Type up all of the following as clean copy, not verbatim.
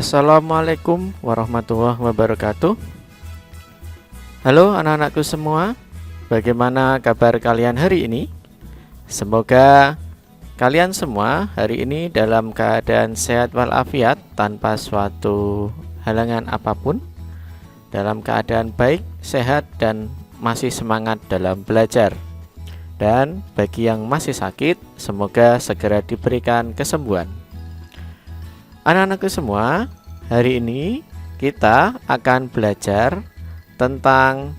Assalamualaikum warahmatullahi wabarakatuh. Halo anak-anakku semua, bagaimana kabar kalian hari ini? Semoga kalian semua hari ini dalam keadaan sehat walafiat tanpa suatu halangan apapun, dalam keadaan baik, sehat, dan masih semangat dalam belajar. Dan bagi yang masih sakit, semoga segera diberikan kesembuhan. Anak-anakku semua, hari ini kita akan belajar tentang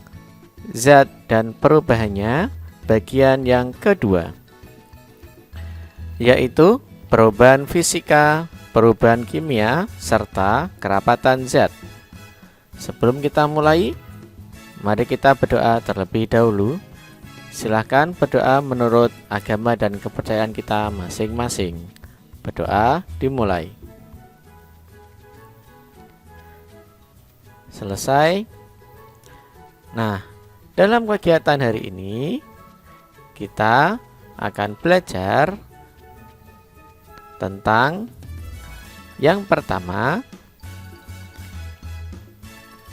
zat dan perubahannya bagian yang kedua, yaitu perubahan fisika, perubahan kimia, serta kerapatan zat. Sebelum kita mulai, mari kita berdoa terlebih dahulu. Silahkan berdoa menurut agama dan kepercayaan kita masing-masing. Berdoa dimulai. Selesai. Nah, dalam kegiatan hari ini kita akan belajar tentang yang pertama.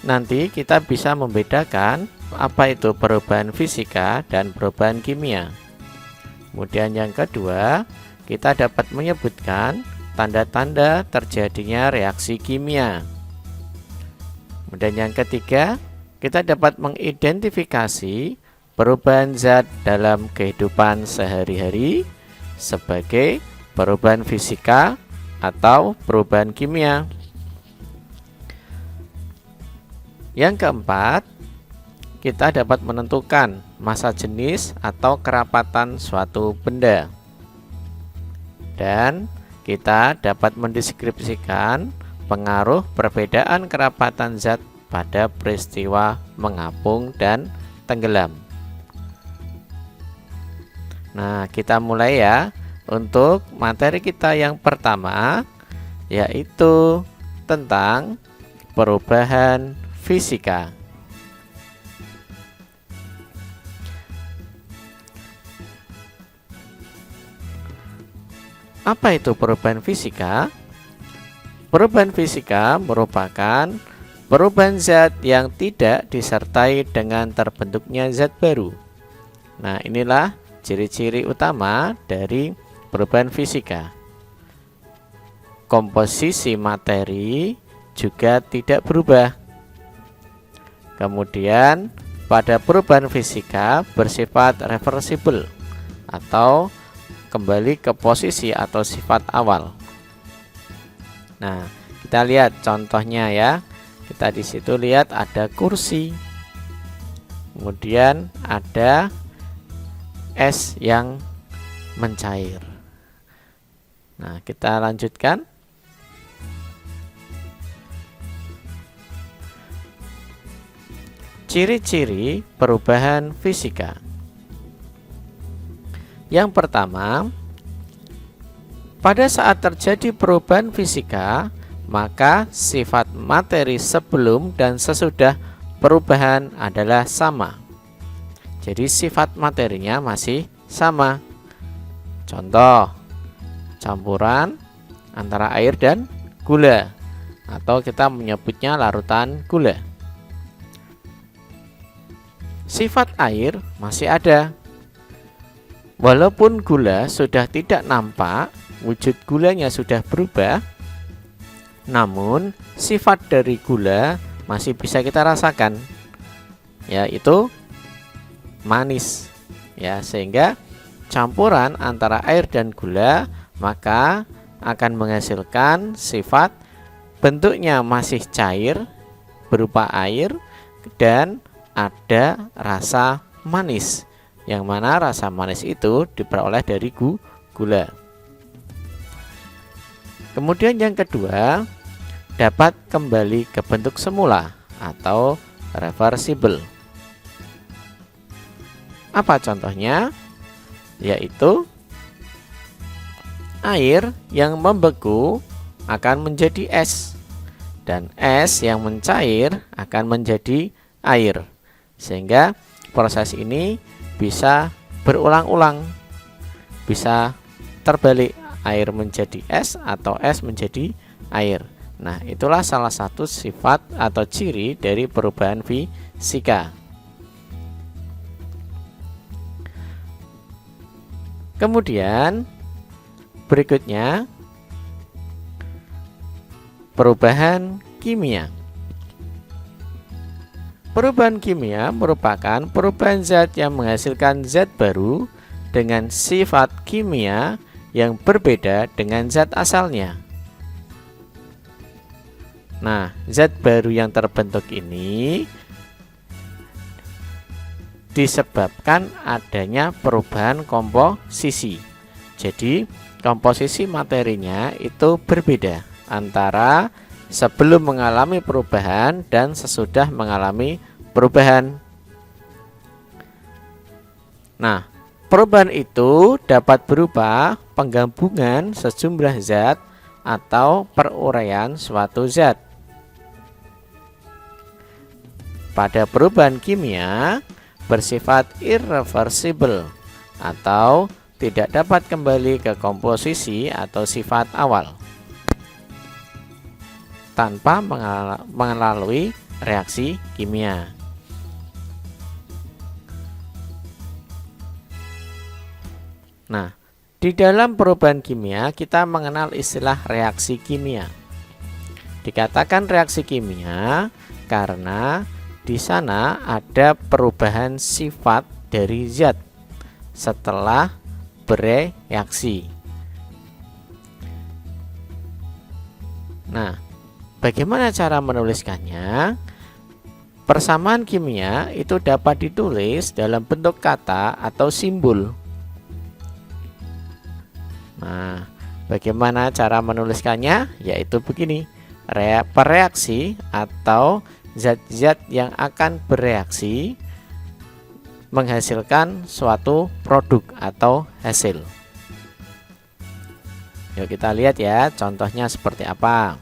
Nanti kita bisa membedakan apa itu perubahan fisika dan perubahan kimia. Kemudian yang kedua, kita dapat menyebutkan tanda-tanda terjadinya reaksi kimia. Kemudian yang ketiga, kita dapat mengidentifikasi perubahan zat dalam kehidupan sehari-hari sebagai perubahan fisika atau perubahan kimia. Yang keempat, kita dapat menentukan massa jenis atau kerapatan suatu benda. Dan kita dapat mendeskripsikan pengaruh perbedaan kerapatan zat pada peristiwa mengapung dan tenggelam. Nah, kita mulai ya untuk materi kita yang pertama, yaitu tentang perubahan fisika. Apa itu perubahan fisika? Perubahan fisika merupakan perubahan zat yang tidak disertai dengan terbentuknya zat baru. Nah, inilah ciri-ciri utama dari perubahan fisika. Komposisi materi juga tidak berubah. Kemudian, pada perubahan fisika bersifat reversible atau kembali ke posisi atau sifat awal. Nah, kita lihat contohnya ya. Kita di situ lihat ada kursi. Kemudian ada es yang mencair. Nah, kita lanjutkan. Ciri-ciri perubahan fisika. Yang pertama, pada saat terjadi perubahan fisika, maka sifat materi sebelum dan sesudah perubahan adalah sama. Jadi sifat materinya masih sama. Contoh, campuran antara air dan gula, atau kita menyebutnya larutan gula. Sifat air masih ada. Walaupun gula sudah tidak nampak, wujud gulanya sudah berubah, namun sifat dari gula masih bisa kita rasakan, yaitu manis. Ya, sehingga campuran antara air dan gula maka akan menghasilkan sifat bentuknya masih cair berupa air dan ada rasa manis, yang mana rasa manis itu diperoleh dari gula. Kemudian yang kedua, dapat kembali ke bentuk semula atau reversible. Apa contohnya? Yaitu air yang membeku akan menjadi es, dan es yang mencair akan menjadi air, sehingga proses ini bisa berulang-ulang, bisa terbalik, air menjadi es atau es menjadi air. Nah, itulah salah satu sifat atau ciri dari perubahan fisika. Kemudian berikutnya perubahan kimia. Perubahan kimia merupakan perubahan zat yang menghasilkan zat baru dengan sifat kimia yang berbeda dengan zat asalnya. Nah, zat baru yang terbentuk ini disebabkan adanya perubahan komposisi. Jadi, komposisi materinya itu berbeda antara sebelum mengalami perubahan dan sesudah mengalami perubahan. Nah, perubahan itu dapat berupa penggabungan sejumlah zat atau peruraian suatu zat. Pada perubahan kimia bersifat irreversibel atau tidak dapat kembali ke komposisi atau sifat awal tanpa melalui reaksi kimia. Nah, di dalam perubahan kimia kita mengenal istilah reaksi kimia. Dikatakan reaksi kimia karena di sana ada perubahan sifat dari zat setelah bereaksi. Nah, bagaimana cara menuliskannya? Persamaan kimia itu dapat ditulis dalam bentuk kata atau simbol. Nah, bagaimana cara menuliskannya? Yaitu begini. Pereaksi atau zat-zat yang akan bereaksi menghasilkan suatu produk atau hasil. Yuk kita lihat ya, contohnya seperti apa.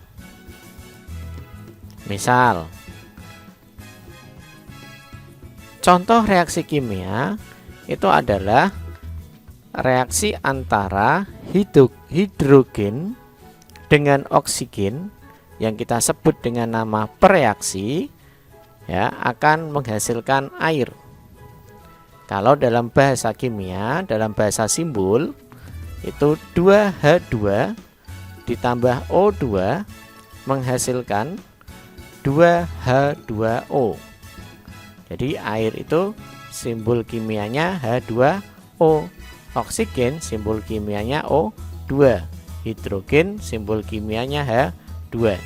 Misal, contoh reaksi kimia itu adalah reaksi antara hidrogen dengan oksigen yang kita sebut dengan nama pereaksi, ya, akan menghasilkan air. Kalau dalam bahasa kimia, dalam bahasa simbol itu 2H2 ditambah O2 menghasilkan 2H2O. Jadi air itu simbol kimianya H2O, oksigen simbol kimianya O2, hidrogen simbol kimianya H2.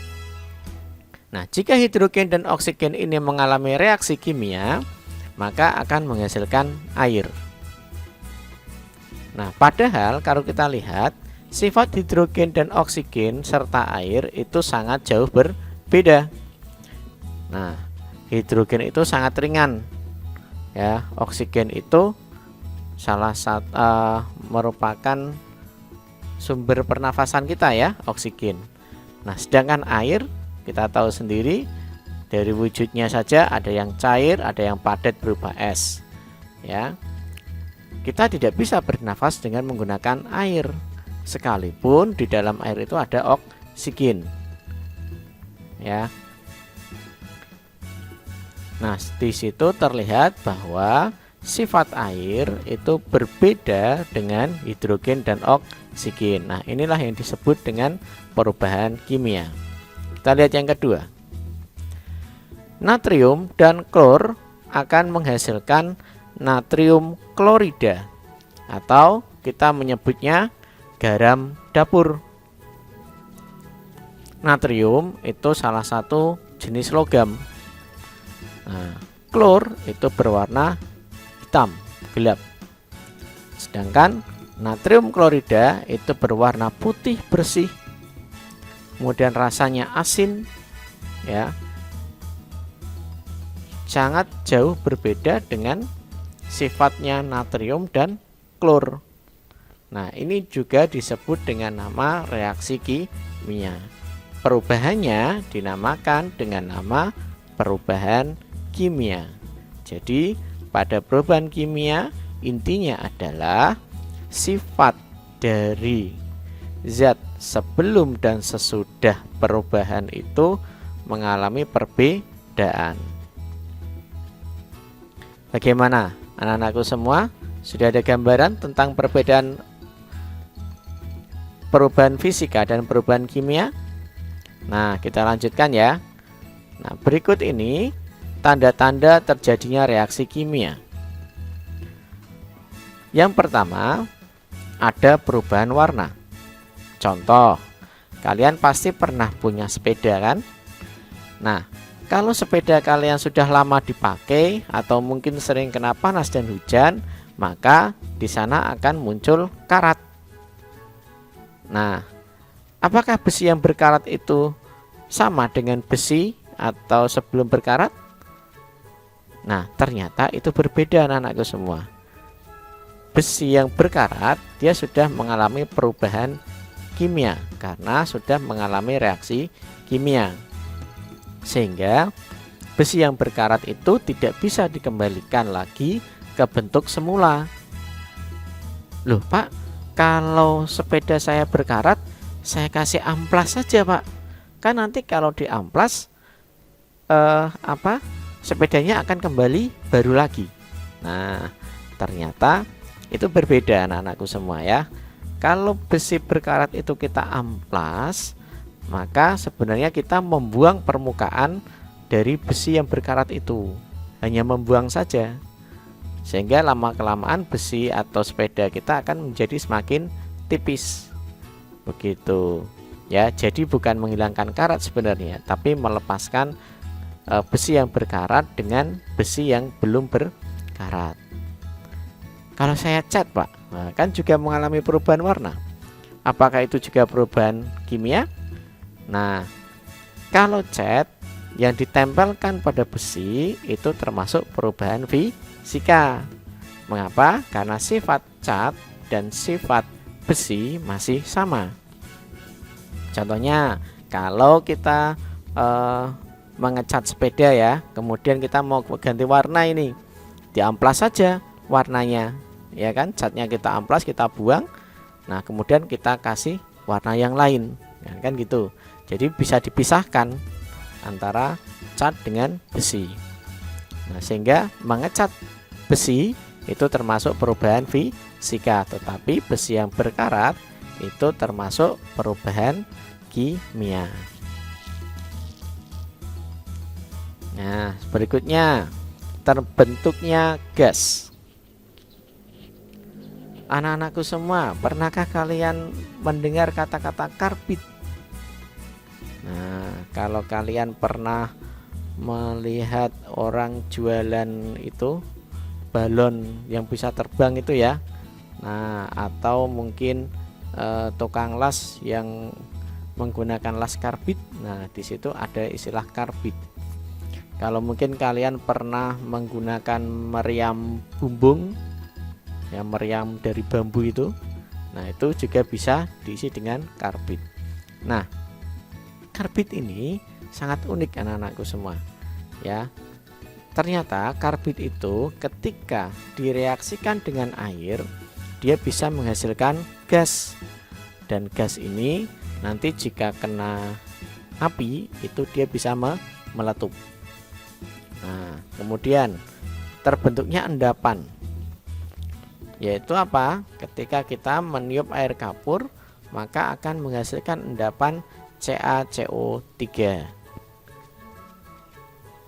Nah, jika hidrogen dan oksigen ini mengalami reaksi kimia, maka akan menghasilkan air. Nah, padahal kalau kita lihat sifat hidrogen dan oksigen serta air itu sangat jauh berbeda. Nah, hidrogen itu sangat ringan, ya. Oksigen itu salah satu merupakan sumber pernafasan kita, ya, oksigen. Nah, sedangkan air kita tahu sendiri dari wujudnya saja ada yang cair, ada yang padat berupa es, ya. Kita tidak bisa bernafas dengan menggunakan air, sekalipun di dalam air itu ada oksigen, ya. Nah, di situ terlihat bahwa sifat air itu berbeda dengan hidrogen dan oksigen. Nah, inilah yang disebut dengan perubahan kimia. Kita lihat yang kedua. Natrium dan klor akan menghasilkan natrium klorida atau kita menyebutnya garam dapur. Natrium itu salah satu jenis logam. Nah, klor itu berwarna hitam gelap. Sedangkan natrium klorida itu berwarna putih bersih. Kemudian rasanya asin, ya. Sangat jauh berbeda dengan sifatnya natrium dan klor. Nah, ini juga disebut dengan nama reaksi kimia. Perubahannya dinamakan dengan nama perubahan kimia. Jadi, pada perubahan kimia intinya adalah sifat dari zat sebelum dan sesudah perubahan itu mengalami perbedaan. Bagaimana anak-anakku semua? Sudah ada gambaran tentang perbedaan perubahan fisika dan perubahan kimia? Nah, kita lanjutkan ya. Nah, berikut ini tanda-tanda terjadinya reaksi kimia. Yang pertama, ada perubahan warna. Contoh, kalian pasti pernah punya sepeda kan? Nah, kalau sepeda kalian sudah lama dipakai atau mungkin sering kena panas dan hujan, maka di sana akan muncul karat. Nah, apakah besi yang berkarat itu sama dengan besi atau sebelum berkarat? Nah, ternyata itu berbeda anak-anakku semua. Besi yang berkarat dia sudah mengalami perubahan kimia karena sudah mengalami reaksi kimia. Sehingga besi yang berkarat itu tidak bisa dikembalikan lagi ke bentuk semula. Loh Pak, kalau sepeda saya berkarat, saya kasih amplas saja Pak. Kan nanti kalau diamplas sepedanya akan kembali baru lagi. Nah, ternyata itu berbeda anak-anakku semua ya. Kalau besi berkarat itu kita amplas, maka sebenarnya kita membuang permukaan dari besi yang berkarat itu. Hanya membuang saja. Sehingga lama-kelamaan besi atau sepeda kita akan menjadi semakin tipis. Begitu. Ya, jadi bukan menghilangkan karat sebenarnya, tapi melepaskan besi yang berkarat dengan besi yang belum berkarat. Kalau saya cat Pak, nah, kan juga mengalami perubahan warna. Apakah itu juga perubahan kimia? Nah, kalau cat yang ditempelkan pada besi itu termasuk perubahan fisika. Mengapa? Karena sifat cat dan sifat besi masih sama. Contohnya, kalau kita mengecat sepeda ya, kemudian kita mau ganti warna ini, diamplas saja warnanya, ya kan? Catnya kita amplas, kita buang. Nah, kemudian kita kasih warna yang lain, ya kan gitu. Jadi bisa dipisahkan antara cat dengan besi. Nah, sehingga mengecat besi itu termasuk perubahan fisika, tetapi besi yang berkarat itu termasuk perubahan kimia. Nah, berikutnya terbentuknya gas. Anak-anakku semua, pernahkah kalian mendengar kata-kata karbit? Nah, kalau kalian pernah melihat orang jualan itu balon yang bisa terbang itu ya, nah atau mungkin tukang las yang menggunakan las karbit, nah di situ ada istilah karbit. Kalau mungkin kalian pernah menggunakan meriam bumbung, ya meriam dari bambu itu, nah itu juga bisa diisi dengan karbit. Nah, karbit ini sangat unik anak-anakku semua ya. Ternyata karbit itu ketika direaksikan dengan air, dia bisa menghasilkan gas. Dan gas ini nanti jika kena api itu dia bisa meletup. Nah, kemudian terbentuknya endapan. Yaitu apa? Ketika kita meniup air kapur, maka akan menghasilkan endapan CaCO3.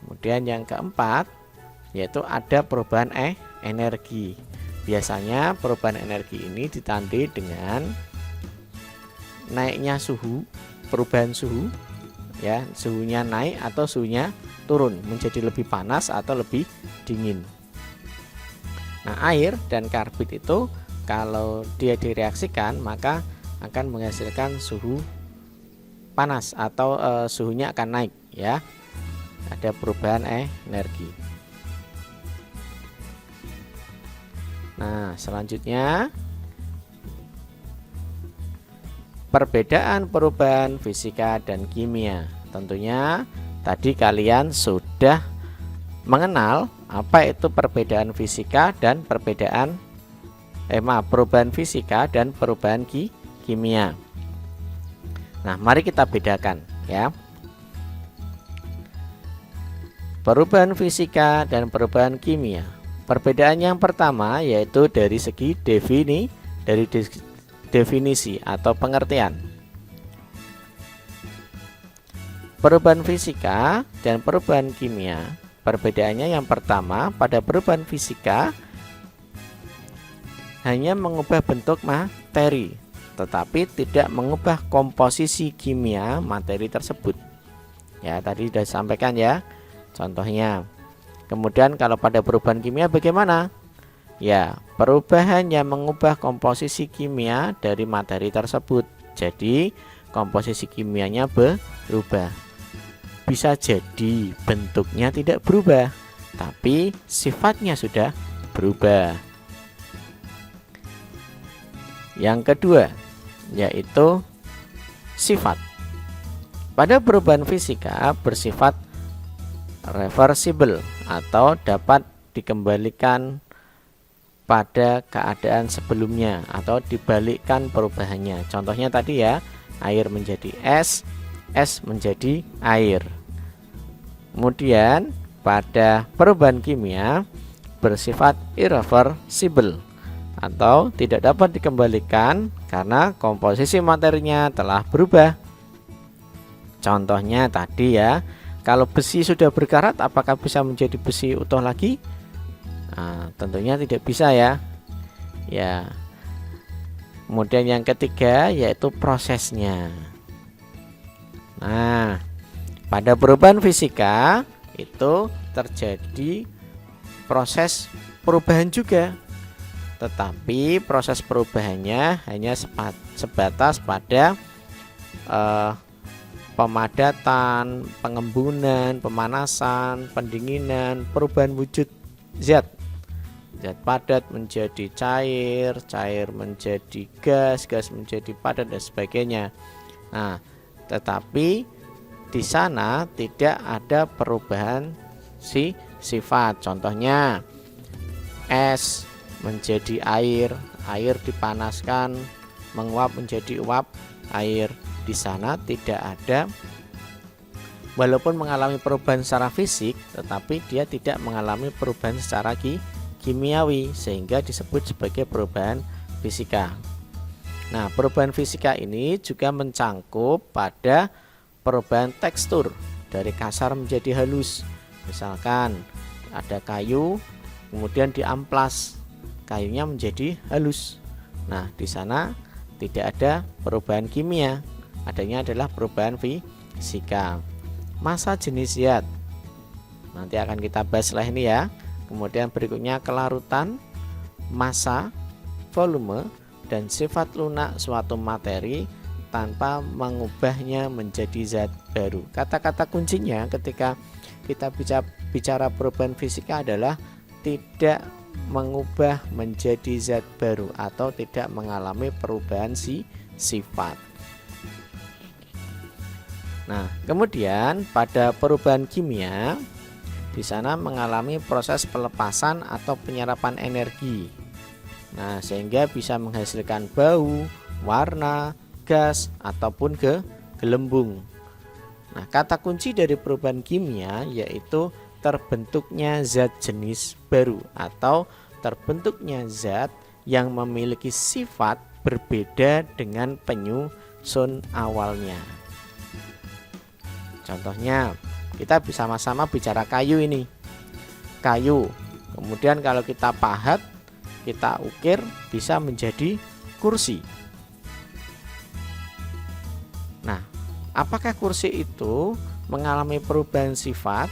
Kemudian yang keempat, yaitu ada perubahan energi. Biasanya perubahan energi ini ditandai dengan naiknya suhu, perubahan suhu, ya suhunya naik atau suhunya turun menjadi lebih panas atau lebih dingin. Nah, air dan karbit itu kalau dia direaksikan maka akan menghasilkan suhu panas atau suhunya akan naik ya. Ada perubahan energi. Nah, selanjutnya perbedaan perubahan fisika dan kimia. Tentunya tadi kalian sudah mengenal apa itu perbedaan fisika dan perubahan fisika dan perubahan kimia. Nah, mari kita bedakan ya. Perubahan fisika dan perubahan kimia. Perbedaan yang pertama yaitu dari segi definisi atau pengertian. Perubahan fisika dan perubahan kimia. Perbedaannya yang pertama, pada perubahan fisika hanya mengubah bentuk materi, tetapi tidak mengubah komposisi kimia materi tersebut. Ya, tadi sudah disampaikan ya contohnya. Kemudian kalau pada perubahan kimia bagaimana? Ya, perubahan yang mengubah komposisi kimia dari materi tersebut. Jadi komposisi kimianya berubah. Bisa jadi bentuknya tidak berubah, tapi sifatnya sudah berubah. Yang kedua yaitu sifat. Pada perubahan fisika bersifat reversible atau dapat dikembalikan pada keadaan sebelumnya atau dibalikkan perubahannya. Contohnya tadi ya, air menjadi es, es menjadi air. Kemudian pada perubahan kimia bersifat irreversible atau tidak dapat dikembalikan karena komposisi materinya telah berubah. Contohnya tadi ya, kalau besi sudah berkarat apakah bisa menjadi besi utuh lagi? Nah, tentunya tidak bisa ya. Ya. Kemudian yang ketiga yaitu prosesnya. Nah, pada perubahan fisika itu terjadi proses perubahan juga, tetapi proses perubahannya hanya sebatas pada pemadatan, pengembunan, pemanasan, pendinginan, perubahan wujud zat. Zat padat menjadi cair, cair menjadi gas, gas menjadi padat dan sebagainya. Nah, tetapi di sana tidak ada perubahan sifat. Contohnya es menjadi air, air dipanaskan menguap menjadi uap air. Di sana tidak ada, walaupun mengalami perubahan secara fisik, tetapi dia tidak mengalami perubahan secara kimiawi, sehingga disebut sebagai perubahan fisika. Nah, perubahan fisika ini juga mencangkup pada perubahan tekstur dari kasar menjadi halus. Misalkan ada kayu, kemudian diamplas, kayunya menjadi halus. Nah, di sana tidak ada perubahan kimia, adanya adalah perubahan fisika. Massa jenis zat, nanti akan kita bahas setelah ini ya. Kemudian berikutnya kelarutan, massa, volume, dan sifat lunak suatu materi tanpa mengubahnya menjadi zat baru. Kata-kata kuncinya ketika kita bicara perubahan fisika adalah tidak mengubah menjadi zat baru atau tidak mengalami perubahan sifat. Nah, kemudian pada perubahan kimia di sana mengalami proses pelepasan atau penyerapan energi. Nah, sehingga bisa menghasilkan bau, warna, gas ataupun gelembung. Nah, kata kunci dari perubahan kimia yaitu terbentuknya zat jenis baru atau terbentuknya zat yang memiliki sifat berbeda dengan penyusun awalnya. Contohnya, kita sama-sama bicara kayu ini. Kayu, kemudian kalau kita pahat, kita ukir bisa menjadi kursi. Nah, apakah kursi itu mengalami perubahan sifat?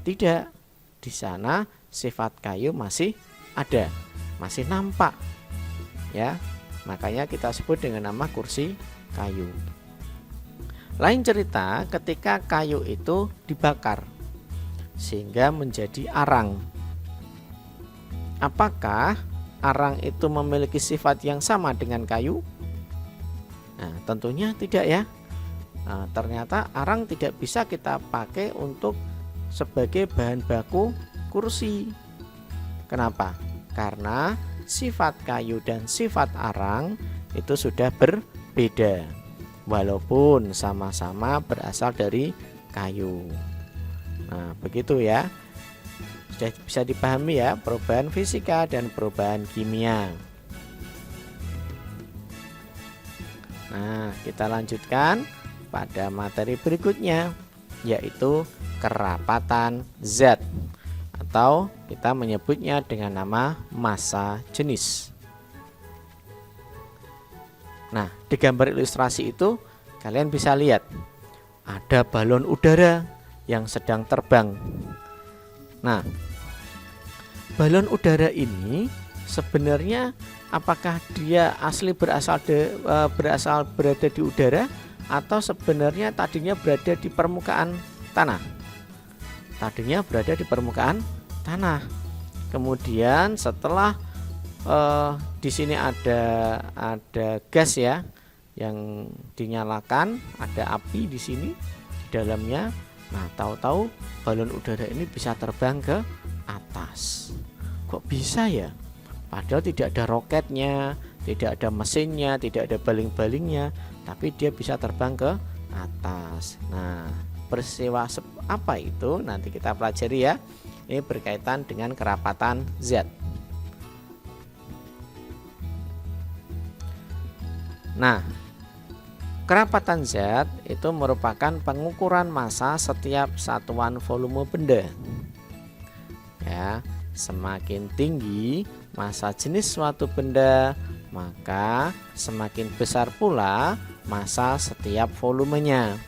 Tidak. Di sana sifat kayu masih ada, masih nampak. Ya, makanya kita sebut dengan nama kursi kayu. Lain cerita ketika kayu itu dibakar sehingga menjadi arang. Apakah arang itu memiliki sifat yang sama dengan kayu? Nah, tentunya tidak ya. Nah, ternyata arang tidak bisa kita pakai untuk sebagai bahan baku kursi. Kenapa? Karena sifat kayu dan sifat arang itu sudah berbeda. walaupun sama-sama berasal dari kayu. Nah, begitu ya. Sudah bisa dipahami ya perubahan fisika dan perubahan kimia. Nah, kita lanjutkan pada materi berikutnya, yaitu kerapatan zat, atau kita menyebutnya dengan nama massa jenis. Nah, di gambar ilustrasi itu kalian bisa lihat ada balon udara yang sedang terbang. Nah, balon udara ini sebenarnya apakah dia asli berasal berada di udara atau sebenarnya tadinya berada di permukaan tanah? Tadinya berada di permukaan tanah. Kemudian setelah di sini ada gas ya yang dinyalakan, ada api di sini di dalamnya. Nah, tahu-tahu balon udara ini bisa terbang ke atas. Kok bisa ya? Padahal tidak ada roketnya, tidak ada mesinnya, tidak ada baling-balingnya, tapi dia bisa terbang ke atas. Nah, peristiwa apa itu? Nanti kita pelajari ya. Ini berkaitan dengan kerapatan zat. Nah, kerapatan zat itu merupakan pengukuran massa setiap satuan volume benda. Ya, semakin tinggi massa jenis suatu benda, maka semakin besar pula massa setiap volumenya.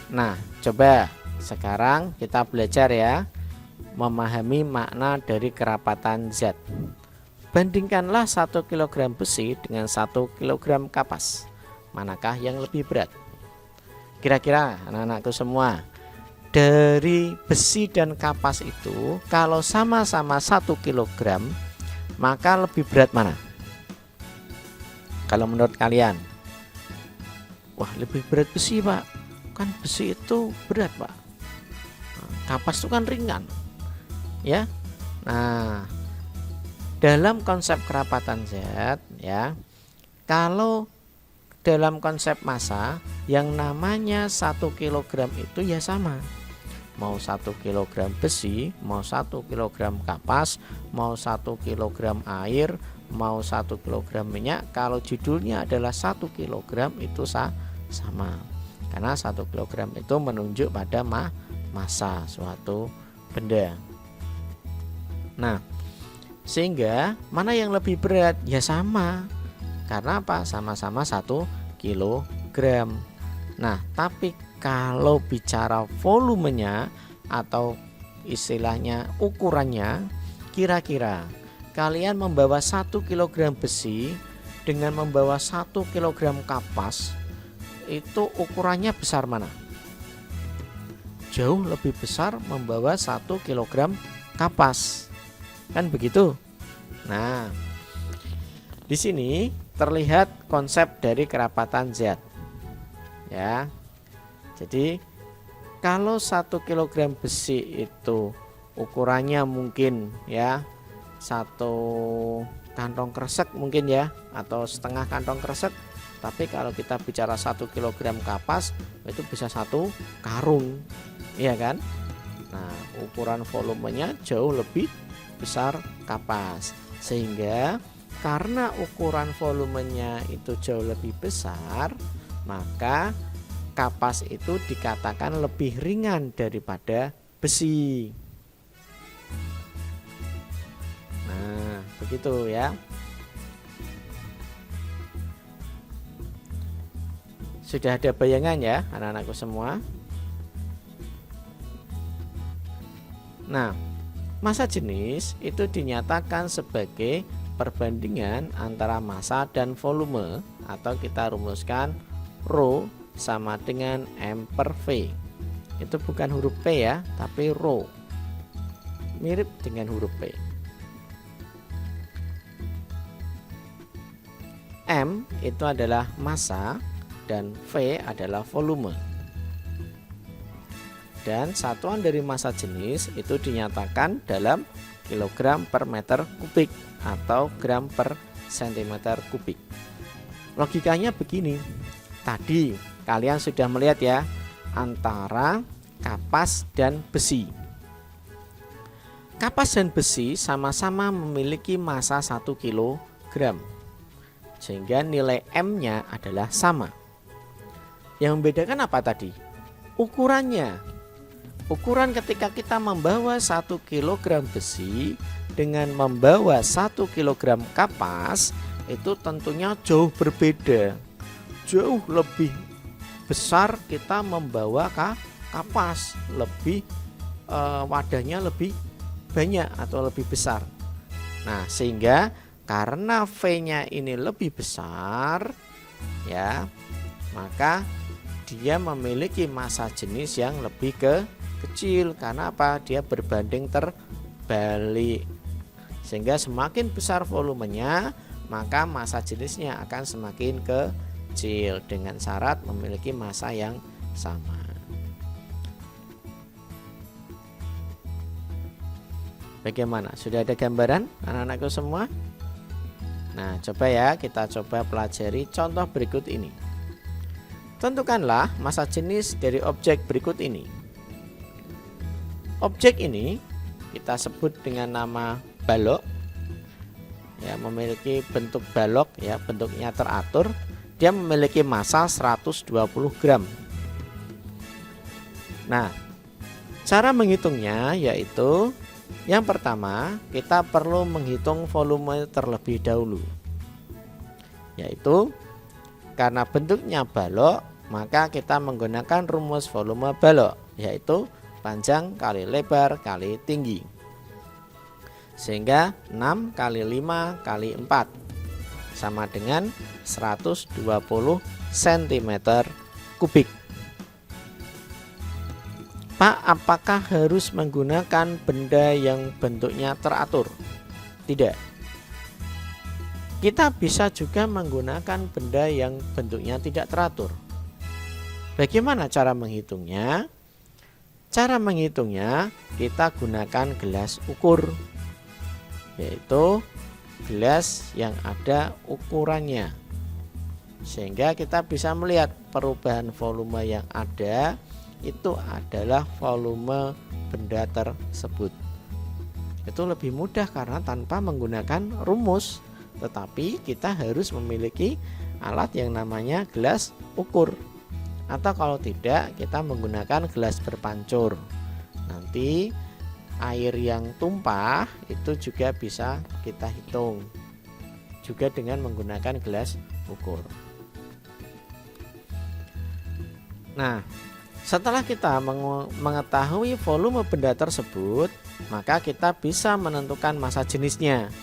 Nah, coba sekarang kita belajar ya memahami makna dari kerapatan zat. Bandingkanlah 1 kg besi dengan 1 kg kapas. Manakah yang lebih berat? Kira-kira anak-anakku semua, dari besi dan kapas itu kalau sama-sama 1 kg, maka lebih berat mana? Kalau menurut kalian? Wah, lebih berat besi, Pak. Kan besi itu berat, Pak. Kapas itu kan ringan. Ya. Nah, dalam konsep kerapatan zat ya, kalau dalam konsep massa yang namanya 1 kg itu ya sama. Mau 1 kg besi, mau 1 kg kapas, mau 1 kg air, mau 1 kg minyak, kalau judulnya adalah 1 kg itu sama. Karena 1 kg itu menunjuk pada massa suatu benda. Nah, sehingga mana yang lebih berat? Ya sama. Karena apa? Sama-sama 1 kg. Nah, tapi kalau bicara volumenya atau istilahnya ukurannya, kira-kira kalian membawa 1 kg besi dengan membawa 1 kg kapas, itu ukurannya besar mana? Jauh lebih besar membawa 1 kg kapas. Kan begitu? Nah, di sini terlihat konsep dari kerapatan zat. Ya. Jadi kalau 1 kg besi itu ukurannya mungkin ya 1 kantong kresek mungkin ya, atau setengah kantong kresek. Tapi kalau kita bicara 1 kg kapas itu bisa 1 karung. Iya kan? Nah, ukuran volumenya jauh lebih besar kapas. Sehingga karena ukuran volumenya itu jauh lebih besar, maka kapas itu dikatakan lebih ringan daripada besi. Nah, begitu ya. Sudah ada bayangan ya anak-anakku semua? Nah, massa jenis itu dinyatakan sebagai perbandingan antara massa dan volume, atau kita rumuskan Rho sama dengan M per V. Itu bukan huruf P ya, tapi Rho. Mirip dengan huruf P. M itu adalah massa dan V adalah volume. Dan satuan dari massa jenis itu dinyatakan dalam kilogram per meter kubik atau gram per sentimeter kubik. Logikanya begini. Tadi kalian sudah melihat ya antara kapas dan besi. Kapas dan besi sama-sama memiliki massa 1 kg, sehingga nilai M-nya adalah sama. Yang membedakan apa tadi? Ukurannya. Ukuran ketika kita membawa 1 kg besi dengan membawa 1 kg kapas itu tentunya jauh berbeda. Jauh lebih besar kita membawa kapas, lebih wadahnya lebih banyak atau lebih besar. Nah, sehingga karena V-nya ini lebih besar ya, maka dia memiliki massa jenis yang lebih kecil. Karena apa? Dia berbanding terbalik. Sehingga semakin besar volumenya, maka massa jenisnya akan semakin kecil dengan syarat memiliki massa yang sama. Bagaimana? Sudah ada gambaran anak-anakku semua? Nah, coba ya kita coba pelajari contoh berikut ini. Tentukanlah massa jenis dari objek berikut ini. Objek ini kita sebut dengan nama balok. Ya, memiliki bentuk balok ya, bentuknya teratur. Dia memiliki massa 120 gram. Nah, cara menghitungnya yaitu yang pertama kita perlu menghitung volume terlebih dahulu. Yaitu karena bentuknya balok, maka kita menggunakan rumus volume balok, yaitu panjang kali lebar kali tinggi. Sehingga 6 kali 5 kali 4 sama dengan 120 cm kubik. Pak, apakah harus menggunakan benda yang bentuknya teratur? Tidak. Kita bisa juga menggunakan benda yang bentuknya tidak teratur. Bagaimana cara menghitungnya? Cara menghitungnya kita gunakan gelas ukur, yaitu gelas yang ada ukurannya, sehingga kita bisa melihat perubahan volume yang ada itu adalah volume benda tersebut. Itu lebih mudah karena tanpa menggunakan rumus, tetapi kita harus memiliki alat yang namanya gelas ukur. Atau kalau tidak, kita menggunakan gelas berpancur. Nanti air yang tumpah itu juga bisa kita hitung juga dengan menggunakan gelas ukur. Nah, setelah kita mengetahui volume benda tersebut, maka kita bisa menentukan massa jenisnya,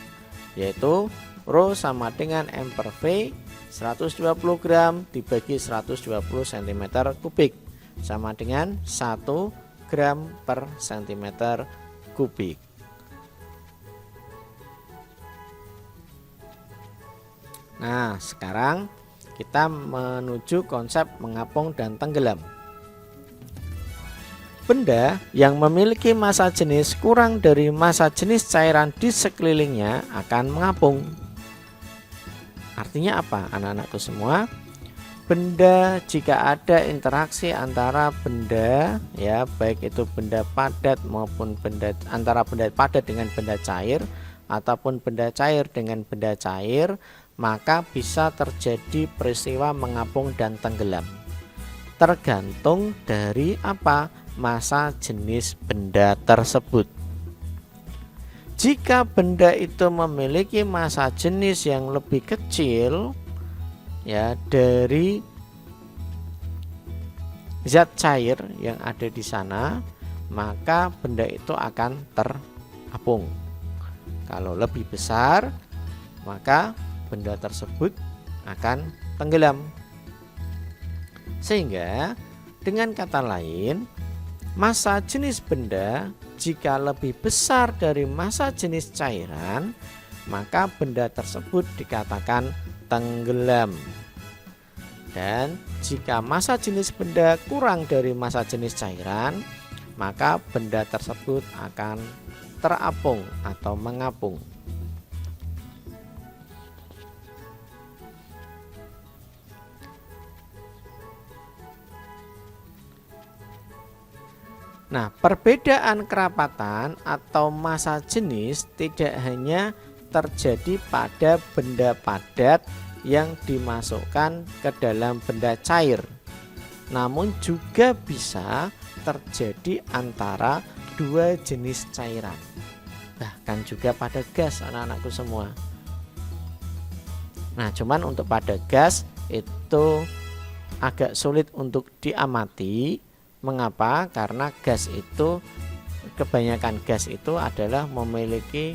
yaitu Rho sama dengan M per V 120 gram dibagi 120 cm kubik sama dengan 1 gram per cm kubik. Nah, sekarang kita menuju konsep mengapung dan tenggelam. Benda yang memiliki massa jenis kurang dari massa jenis cairan di sekelilingnya akan mengapung. Artinya apa, anak-anakku semua? Benda, jika ada interaksi antara benda ya, baik itu benda padat maupun benda antara benda padat dengan benda cair ataupun benda cair dengan benda cair, maka bisa terjadi peristiwa mengapung dan tenggelam. Tergantung dari apa? Massa jenis benda tersebut. Jika benda itu memiliki massa jenis yang lebih kecil ya dari zat cair yang ada di sana, maka benda itu akan terapung. Kalau lebih besar, maka benda tersebut akan tenggelam. Sehingga dengan kata lain, massa jenis benda jika lebih besar dari massa jenis cairan, maka benda tersebut dikatakan tenggelam. Dan jika massa jenis benda kurang dari massa jenis cairan, maka benda tersebut akan terapung atau mengapung. Nah, perbedaan kerapatan atau massa jenis tidak hanya terjadi pada benda padat yang dimasukkan ke dalam benda cair, namun juga bisa terjadi antara dua jenis cairan, bahkan juga pada gas, anak-anakku semua. Nah, cuman untuk pada gas itu agak sulit untuk diamati. Mengapa? Karena gas itu, kebanyakan gas itu adalah memiliki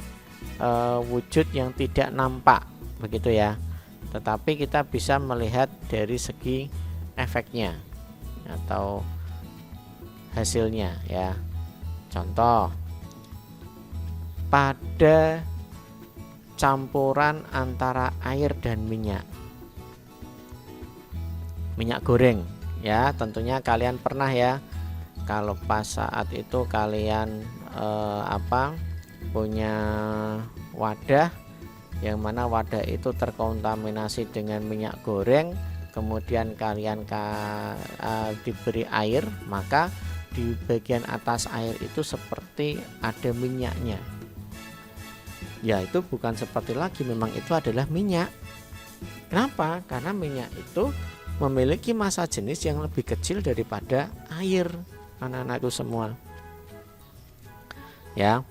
wujud yang tidak nampak, begitu ya. Tetapi kita bisa melihat dari segi efeknya atau hasilnya ya. Contoh, pada campuran antara air dan minyak goreng ya, tentunya kalian pernah ya, kalau pas saat itu kalian punya wadah yang mana wadah itu terkontaminasi dengan minyak goreng, kemudian kalian diberi air, maka di bagian atas air itu seperti ada minyaknya. Ya, itu bukan seperti lagi, memang itu adalah minyak. Kenapa? Karena minyak itu memiliki massa jenis yang lebih kecil daripada air, anak-anakku semua. Ya,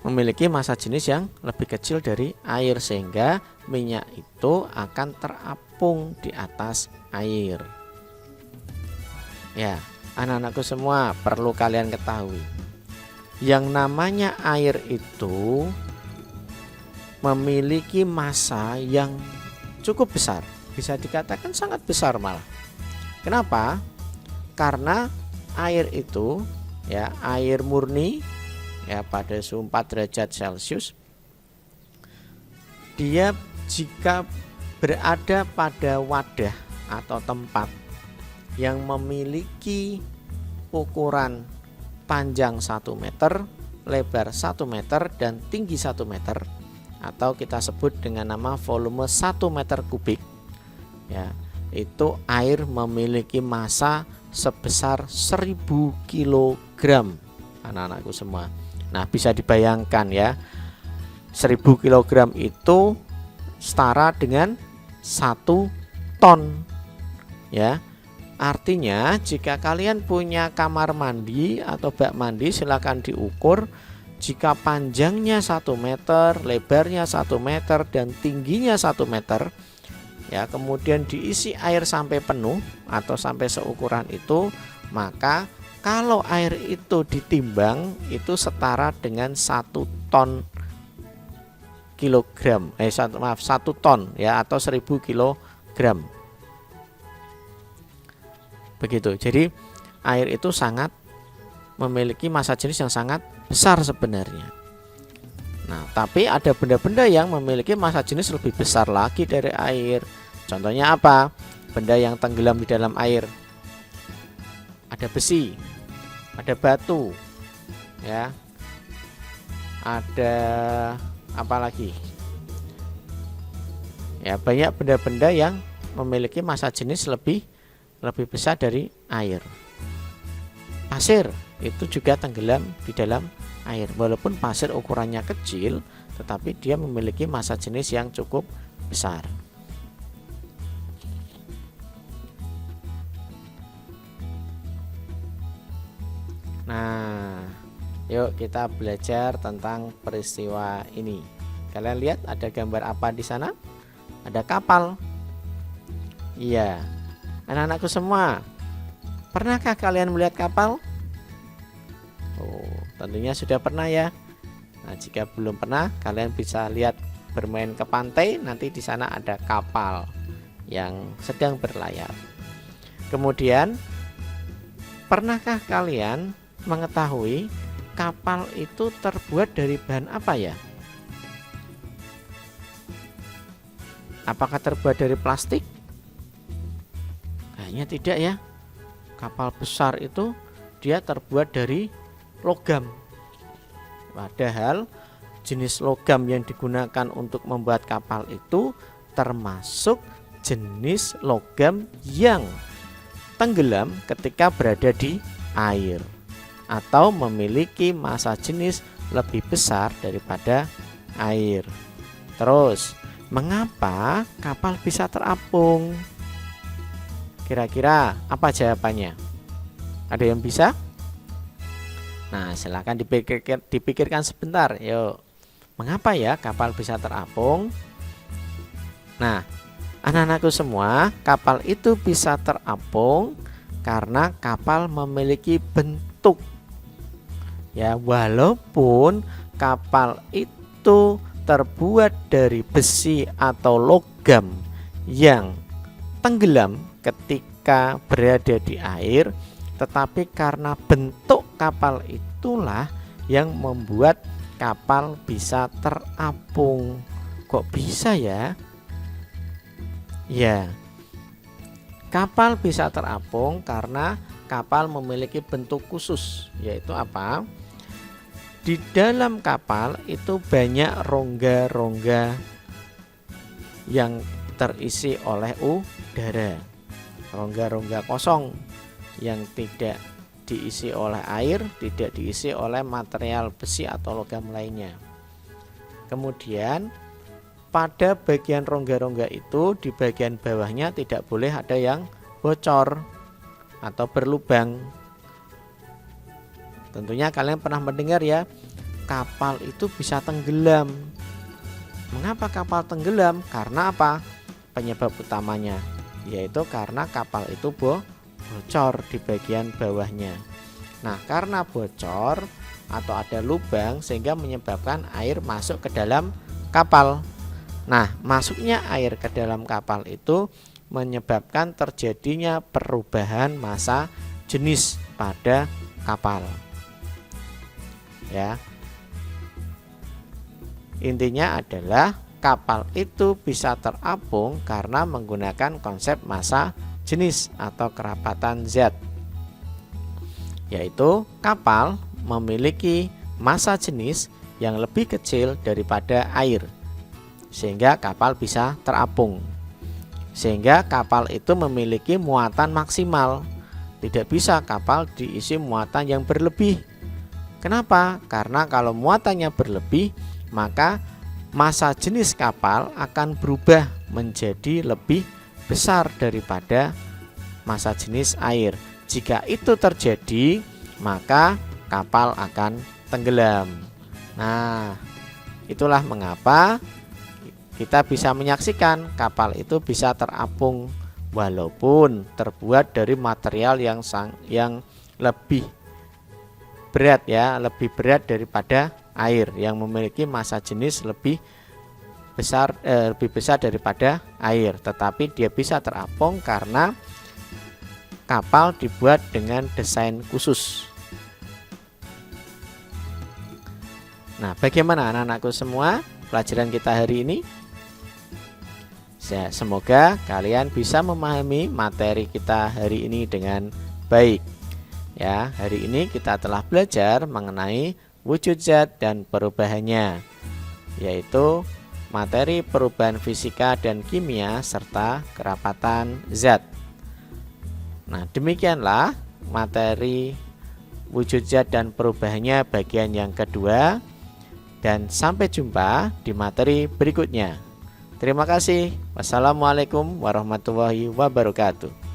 memiliki massa jenis yang lebih kecil dari air, sehingga minyak itu akan terapung di atas air. Ya, anak-anakku semua, perlu kalian ketahui, yang namanya air itu memiliki massa yang cukup besar, bisa dikatakan sangat besar malah. Kenapa? Karena air itu ya, air murni ya pada suhu 4 derajat Celcius, dia jika berada pada wadah atau tempat yang memiliki ukuran panjang 1 meter, lebar 1 meter, dan tinggi 1 meter, atau kita sebut dengan nama volume 1 meter kubik ya, itu air memiliki massa sebesar 1000 kg, anak-anakku semua. Nah, bisa dibayangkan ya, 1000 kg itu setara dengan 1 ton ya. Artinya jika kalian punya kamar mandi atau bak mandi, silakan diukur. Jika panjangnya 1 meter, lebarnya 1 meter, dan tingginya 1 meter ya, kemudian diisi air sampai penuh atau sampai seukuran itu, maka kalau air itu ditimbang itu setara dengan 1 ton kilogram, 1 ton ya, atau 1000 kilogram. Begitu. Jadi air itu sangat memiliki massa jenis yang sangat besar sebenarnya. Nah, tapi ada benda-benda yang memiliki massa jenis lebih besar lagi dari air. Contohnya apa? Benda yang tenggelam di dalam air. Ada besi, ada batu, ya. Ada apa lagi? Ya, banyak benda-benda yang memiliki massa jenis lebih besar dari air. Pasir itu juga tenggelam di dalam air. Walaupun pasir ukurannya kecil, tetapi dia memiliki massa jenis yang cukup besar. Nah, yuk kita belajar tentang peristiwa ini. Kalian lihat ada gambar apa di sana? Ada kapal. Iya, anak-anakku semua, pernahkah kalian melihat kapal? Oh, tentunya sudah pernah ya. Nah, jika belum pernah, kalian bisa lihat bermain ke pantai. Nanti di sana ada kapal yang sedang berlayar. Kemudian, pernahkah kalian mengetahui kapal itu terbuat dari bahan apa ya? Apakah terbuat dari plastik? Kayaknya tidak ya. Kapal besar itu dia terbuat dari logam. Padahal jenis logam yang digunakan untuk membuat kapal itu termasuk jenis logam yang tenggelam ketika berada di air atau memiliki massa jenis lebih besar daripada air. Terus, mengapa kapal bisa terapung? Kira-kira apa jawabannya? Ada yang bisa? Nah, silakan dipikirkan sebentar. Yuk, mengapa ya kapal bisa terapung? Nah, anak-anakku semua, kapal itu bisa terapung karena kapal memiliki bentuk. Ya, walaupun kapal itu terbuat dari besi atau logam yang tenggelam ketika berada di air, tetapi karena bentuk kapal itulah yang membuat kapal bisa terapung. Kok bisa ya? Ya, kapal bisa terapung karena kapal memiliki bentuk khusus, yaitu apa? Di dalam kapal itu banyak rongga-rongga yang terisi oleh udara. Rongga-rongga kosong yang tidak diisi oleh air, tidak diisi oleh material besi atau logam lainnya. Kemudian pada bagian rongga-rongga itu, di bagian bawahnya tidak boleh ada yang bocor atau berlubang. Tentunya kalian pernah mendengar ya, kapal itu bisa tenggelam. Mengapa kapal tenggelam? Karena apa? Penyebab utamanya yaitu karena kapal itu bocor di bagian bawahnya. Nah, karena bocor atau ada lubang sehingga menyebabkan air masuk ke dalam kapal. Nah, masuknya air ke dalam kapal itu menyebabkan terjadinya perubahan massa jenis pada kapal. Ya. Intinya adalah kapal itu bisa terapung karena menggunakan konsep massa jenis atau kerapatan zat. Yaitu kapal memiliki massa jenis yang lebih kecil daripada air, sehingga kapal bisa terapung. Sehingga kapal itu memiliki muatan maksimal. Tidak bisa kapal diisi muatan yang berlebih. Kenapa? Karena kalau muatannya berlebih, maka massa jenis kapal akan berubah menjadi lebih besar daripada massa jenis air. Jika itu terjadi, maka kapal akan tenggelam. Nah, itulah mengapa kita bisa menyaksikan kapal itu bisa terapung walaupun terbuat dari material yang lebih berat ya, lebih berat daripada air, yang memiliki massa jenis lebih besar daripada air, tetapi dia bisa terapung karena kapal dibuat dengan desain khusus. Nah, bagaimana anak-anakku semua pelajaran kita hari ini? Semoga kalian bisa memahami materi kita hari ini dengan baik. Ya, hari ini kita telah belajar mengenai wujud zat dan perubahannya, yaitu materi perubahan fisika dan kimia serta kerapatan zat. Nah, demikianlah materi wujud zat dan perubahannya bagian yang kedua, dan sampai jumpa di materi berikutnya. Terima kasih. Wassalamualaikum warahmatullahi wabarakatuh.